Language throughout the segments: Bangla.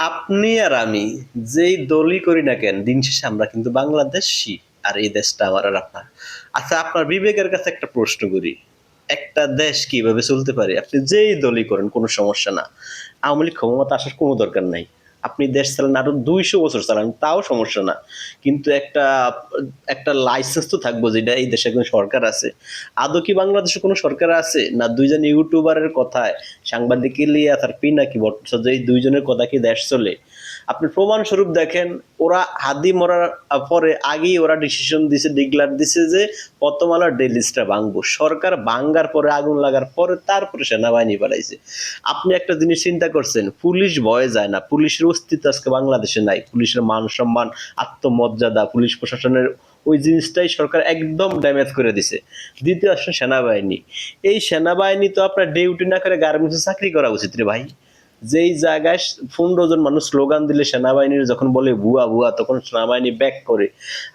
আপনি আর আমি যেই দলই করি না কেন, দিন শেষে আমরা কিন্তু বাংলাদেশী। আর এই দেশটা আমার আর আপনার। আচ্ছা, আপনার বিবেকের কাছে একটা প্রশ্ন করি। একটা দেশ কিভাবে চলতে পারে? আপনি যেই দলই করেন কোনো সমস্যা না। আওয়ামী লীগ ক্ষমতা আসার কোনো দরকার নাই। আপনি দেশ চালান আরো ২০০ বছর চালান, তাও সমস্যা না। কিন্তু একটা একটা লাইসেন্স তো থাকবো, যেটা এই দেশে একজন সরকার আছে। আদৌ কি বাংলাদেশে কোনো সরকার আছে? না ২ জন ইউটিউবারের কথায়, সাংবাদিক ইলিয়াস আর পিনাকি ভট্টাচার্য, এই ২ জনের কথায় কি দেশ চলে? আপনি প্রমাণস্বরূপ দেখেন, ওরা হাদি মরার পরে আগেই ওরা ডিসিশন দিছে, ডিক্লার দিছে যে প্রথম আলোর ডেইলিস্টটা ভাঙবো। সরকার ভাঙ্গার পরে, আগুন লাগার পরে তারপরে সেনাবাহিনী পাঠাইছে। আপনি একটা জিনিস চিন্তা করছেন, পুলিশ ভয়ে যায় না। পুলিশের অস্তিত্ব আজকে বাংলাদেশে নাই। পুলিশের মান সম্মান, আত্মমর্যাদা, পুলিশ প্রশাসনের ওই জিনিসটাই সরকার একদম ড্যামেজ করে দিছে। দ্বিতীয় আসছে সেনাবাহিনী। এই সেনাবাহিনী তো আপনার ডিউটি না করে গার্মেন্টসে চাকরি করা উচিত রে ভাই। যেই জায়গায় ১৫ জন মানুষ স্লোগান দিলে সেনাবাহিনীর যখন বলে ভুয়া ভুয়া, তখন সেনাবাহিনী ব্যাক করে।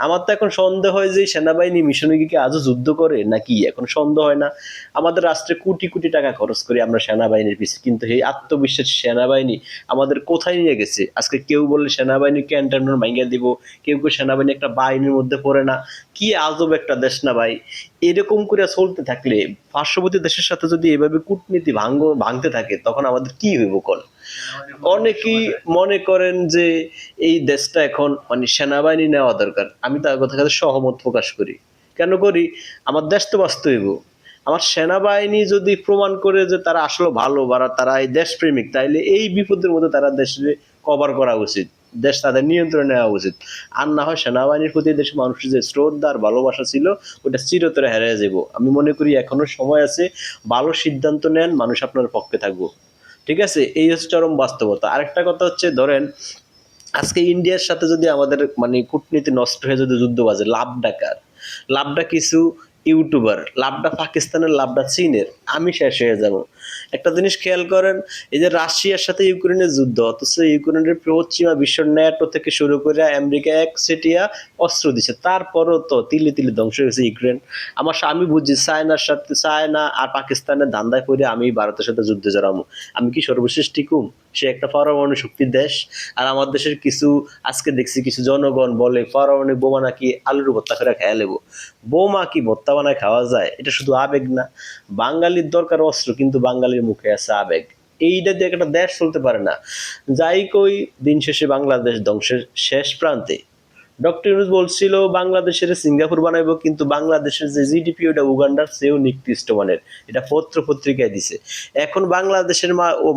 আমার তো এখন সন্দেহ হয় যে সেনাবাহিনী মিশনে গিয়ে কি আজও যুদ্ধ করে নাকি, এখন সন্দেহ হয় না? আমাদের রাষ্ট্রে কোটি কোটি টাকা খরচ করি আমরা সেনাবাহিনীর পিছনে, কিন্তু এই আত্মবিশ্বাস সেনাবাহিনী আমাদের কোথায় নিয়ে গেছে? আজকে কেউ বললে সেনাবাহিনী ক্যান্টনমেন্ট ভাঙিয়ে দিব, কেউ কেউ সেনাবাহিনী একটা বাহিনীর মধ্যে পড়ে না। কি আজব একটা দেশ না ভাই! এরকম করে চলতে থাকলে, পার্শ্ববর্তী দেশের সাথে যদি এভাবে কূটনীতি ভাঙতে থাকে, তখন আমাদের কি হইব কল? অনেকেই মনে করেন যে এই দেশটা এখন মানে সেনাবাহিনী নেওয়া দরকার। আমি তার কথার সাথে সহমত প্রকাশ করি। কেন করি? আমার দেশ তো বাঁচতে হইব। আমার সেনাবাহিনী যদি প্রমাণ করে যে তারা আসলে ভালো বা তারা এই দেশপ্রেমিক, তাইলে এই বিপদের মধ্যে তারা দেশে কভার করা উচিত। দেশ তাদের নিয়ন্ত্রণে নেওয়া উচিত। আর না হয় সেনাবাহিনীর প্রতি দেশের মানুষের যে শ্রদ্ধা আর ভালোবাসা ছিল, ওটা চিরতরে হারিয়ে যাব। আমি মনে করি এখনো সময় আছে। ভালো সিদ্ধান্ত নেন, মানুষ আপনার পক্ষে থাকবো। ঠিক আছে? এই হচ্ছে চরম বাস্তবতা। আরেকটা কথা হচ্ছে, ধরেন আজকে ইন্ডিয়ার সাথে যদি আমাদের মানে কূটনীতি নষ্ট হয়ে যদি যুদ্ধ বাজে, লাভটা কার? লাভটা কিছু ইউটিউবার, লাভটা পাকিস্তানের, লাভটা চীনের। আমি শেষ হয়ে যাব। একটা জিনিস খেয়াল করেন, এই যে রাশিয়ার সাথে ইউক্রেনের যুদ্ধ, অথচ ইউক্রেনের পশ্চিমা বিশ্ব ন্যাটো থেকে শুরু করে আমেরিকা একচেটিয়া অস্ত্র দিচ্ছে, তারপরও তো তিলে তিলে ধ্বংস হয়েছে ইউক্রেন। আমি বুঝি চায়নার সাথে, চায়না আর পাকিস্তানের ধান্দায় পড়ে আমি ভারতের সাথে যুদ্ধে জড়াবো। আমি কি সর্বশেষ টিকুম? সে একটা পারমাণবিক শক্তির দেশ। আর আমার দেশের কিছু, আজকে দেখছি কিছু জনগণ বলে পারমাণবিক বোমা নাকি আলুর ভর্তা করে খেয়ে নেবো। বোমা কি ভর্তা বানায় খাওয়া যায়? এটা শুধু আবেগ না। বাঙালির দরকার অস্ত্র, কিন্তু বাঙালির মুখে আছে আবেগ। এইটা দিয়ে একটা দেশ চলতে পারে না। যাই কই, দিন শেষে বাংলাদেশ ধ্বংসের শেষ প্রান্তে। ডক্টর ইউনূস বলছিল বাংলাদেশের সিঙ্গাপুর বানাইবো, কিন্তু বাংলাদেশের যে জিডিপি, ওটা উগান্ডার চেয়েও নিকৃষ্ট মানের। এটা পত্র পত্রিকায় দিছে। এখন বাংলাদেশের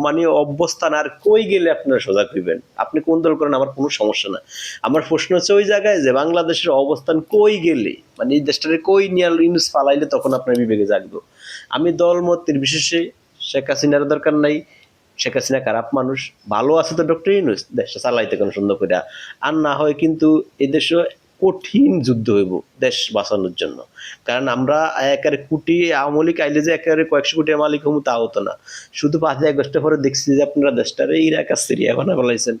মানে অবস্থান আর কই গেলে আপনারা সজাগ হইবেন? আপনি কোন দল করেন, আমার কোনো সমস্যা না। আমার প্রশ্ন হচ্ছে ওই জায়গায় যে বাংলাদেশের অবস্থান কই গেলে, মানে এই দেশটারে কই নিয়ে ইউনূস ফালাইলে তখন আপনার বিবেকে জাগবে। আমি দল মত নির্বিশেষে, শেখ হাসিনার দরকার নাই। শেখ হাসিনা খারাপ মানুষ। ভালো আছে তো ডক্টর ইউনূস, দেশটা চালাইতে কোন সুন্দর করে। আর না হয় কিন্তু এদেশে কঠিন যুদ্ধ হইব দেশ বাঁচানোর জন্য। কারণ আমরা একেবারে কোটি, আওয়ামী লীগ আইলে যে একেবারে কয়েকশো কোটির মালিক হবো তা হতো না। শুধু ৫-১ বছর পরে দেখছি যে আপনারা দেশটারে ইরাক আর সিরিয়া বানা ফেলাইছেন।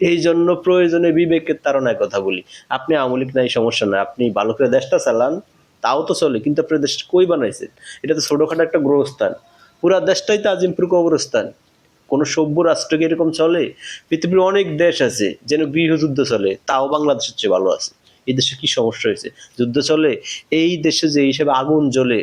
এই জন্য প্রয়োজনে বিবেকের তাড়নায় কথা বলি। আপনি আওয়ামী লীগ নাই, সমস্যা নাই, আপনি ভালো করে দেশটা চালান, তাও তো চলে। কিন্তু আপনার দেশটা কই বানাইছেন? এটা তো ছোটখাটো একটা গ্রহস্থান। পুরা দেশটাই তো আজিমপুর কবরস্থান। কোনো সভ্য রাষ্ট্র কি এরকম চলে? পৃথিবীর অনেক দেশ আছে যেন গৃহযুদ্ধ চলে, তাও বাংলাদেশের চেয়ে ভালো আছে। এই দেশে কি সমস্যা হয়েছে? যুদ্ধ চলে। এই দেশে যে হিসেবে আগুন জ্বলে,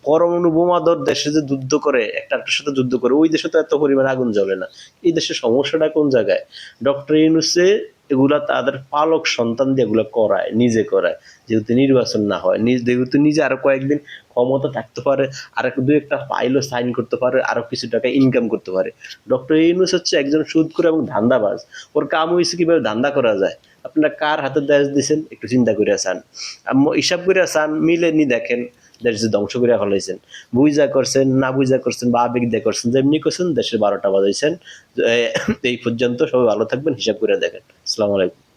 পরমাণু বোমাধর দেশে যে যুদ্ধ করে, একটা একটার সাথে যুদ্ধ করে, ওই দেশে তো এত পরিমাণ আগুন জ্বলে না। এই দেশের সমস্যাটা কোন জায়গায়? ডক্টর ইউনূসে এগুলা তাদের পালক সন্তান দিয়ে এগুলো করায়, নিজে করায়। যেহেতু নির্বাচন না হয়, যেহেতু নিজে আরো কয়েকদিন ক্ষমতা থাকতে পারে, আর দু একটা ফাইলও সাইন করতে পারে, আরো কিছু টাকা ইনকাম করতে পারে। ডক্টর ইউনূস হচ্ছে একজন সুদখোর এবং ধান্দাবাজ। ওর কাম হয়েছে কিভাবে ধান্দা করা যায়। আপনারা কার হাতে দেশ দিচ্ছেন একটু চিন্তা করে চান, হিসাব করে চান, মিলে নি দেখেন। দেশ যে ধ্বংস করে ফেলাইছেন, বুঝা করছেন না বুঝা করছেন বা আবেগ দিয়ে করছেন, যেমনি করছেন দেশের ১২টা বাজাইছেন। এই পর্যন্ত সবাই ভালো থাকবেন, হিসাব করে দেখেন। আসসালামু আলাইকুম।